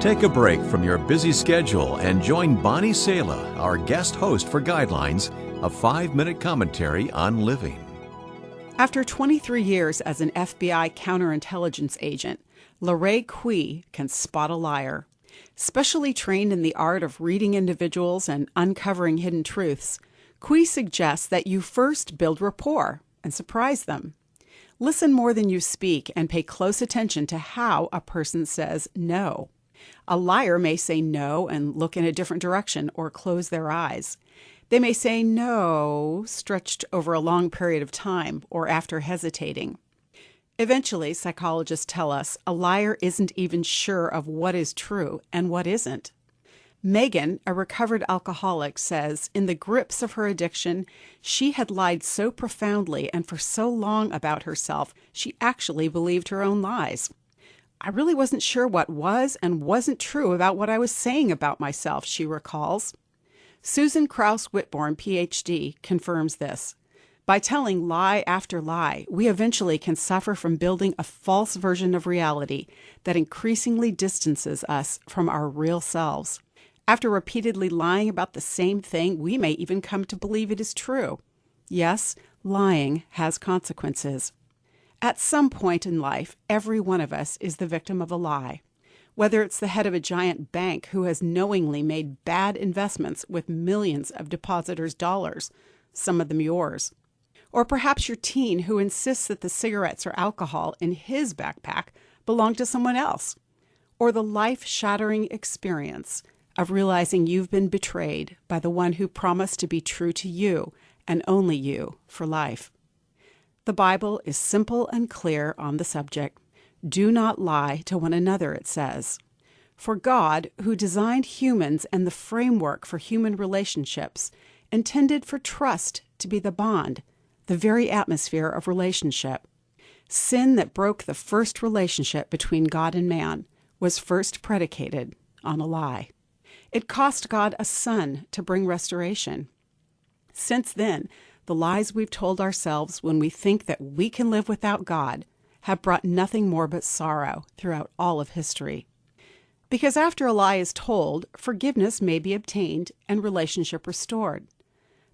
Take a break from your busy schedule and join Bonnie Sala, our guest host for Guidelines, a 5-minute commentary on living. After 23 years as an FBI counterintelligence agent, LaRae Quy can spot a liar. Specially trained in the art of reading individuals and uncovering hidden truths, Quy suggests that you first build rapport and surprise them. Listen more than you speak and pay close attention to how a person says no. A liar may say no and look in a different direction or close their eyes. They may say no, stretched over a long period of time or after hesitating. Eventually, psychologists tell us a liar isn't even sure of what is true and what isn't. Megan, a recovered alcoholic, says in the grips of her addiction, she had lied so profoundly and for so long about herself, she actually believed her own lies. I really wasn't sure what was and wasn't true about what I was saying about myself, she recalls. Susan Krauss Whitborne, Ph.D., confirms this. By telling lie after lie, we eventually can suffer from building a false version of reality that increasingly distances us from our real selves. After repeatedly lying about the same thing, we may even come to believe it is true. Yes, lying has consequences. At some point in life, every one of us is the victim of a lie. Whether it's the head of a giant bank who has knowingly made bad investments with millions of depositors' dollars, some of them yours. Or perhaps your teen who insists that the cigarettes or alcohol in his backpack belong to someone else. Or the life-shattering experience of realizing you've been betrayed by the one who promised to be true to you and only you for life. The Bible is simple and clear on the subject. Do not lie to one another, it says. For God, who designed humans and the framework for human relationships, intended for trust to be the bond, the very atmosphere of relationship. Sin that broke the first relationship between God and man was first predicated on a lie. It cost God a son to bring restoration. Since then, the lies we've told ourselves when we think that we can live without God have brought nothing more but sorrow throughout all of history. Because after a lie is told, forgiveness may be obtained and relationship restored.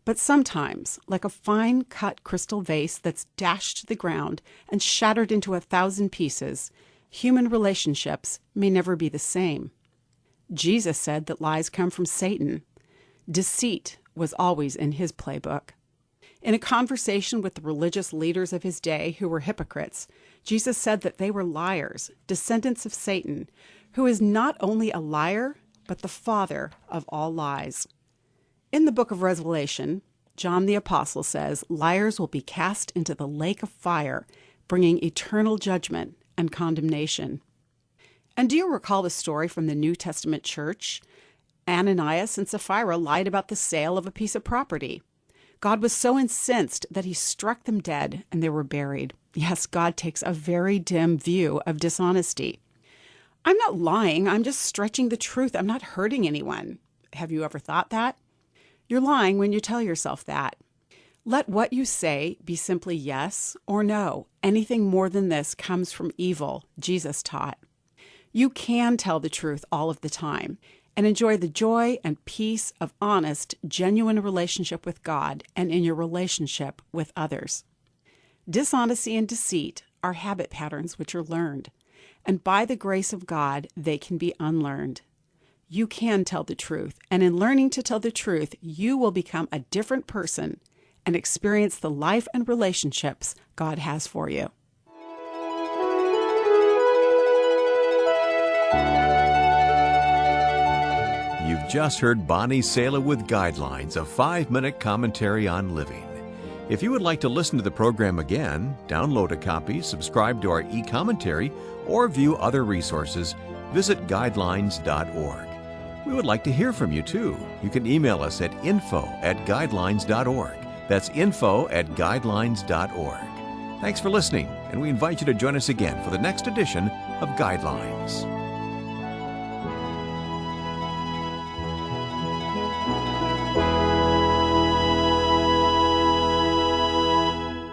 But sometimes, like a fine-cut crystal vase that's dashed to the ground and shattered into 1,000 pieces, human relationships may never be the same. Jesus said that lies come from Satan. Deceit was always in his playbook. In a conversation with the religious leaders of his day who were hypocrites, Jesus said that they were liars, descendants of Satan, who is not only a liar, but the father of all lies. In the book of Revelation, John the Apostle says, liars will be cast into the lake of fire, bringing eternal judgment and condemnation. And do you recall the story from the New Testament church? Ananias and Sapphira lied about the sale of a piece of property. God was so incensed that he struck them dead and they were buried. Yes, God takes a very dim view of dishonesty. I'm not lying, I'm just stretching the truth. I'm not hurting anyone. Have you ever thought that? You're lying when you tell yourself that. Let what you say be simply yes or no. Anything more than this comes from evil, Jesus taught. You can tell the truth all of the time and enjoy the joy and peace of honest, genuine relationship with God and in your relationship with others. Dishonesty and deceit are habit patterns which are learned, and by the grace of God, they can be unlearned. You can tell the truth, and in learning to tell the truth, you will become a different person and experience the life and relationships God has for you. You've just heard Bonnie Sala with Guidelines, a 5-minute commentary on living. If you would like to listen to the program again, download a copy, subscribe to our e-commentary, or view other resources, visit guidelines.org. We would like to hear from you too. You can email us at info@guidelines.org. That's info@guidelines.org. Thanks for listening, and we invite you to join us again for the next edition of Guidelines.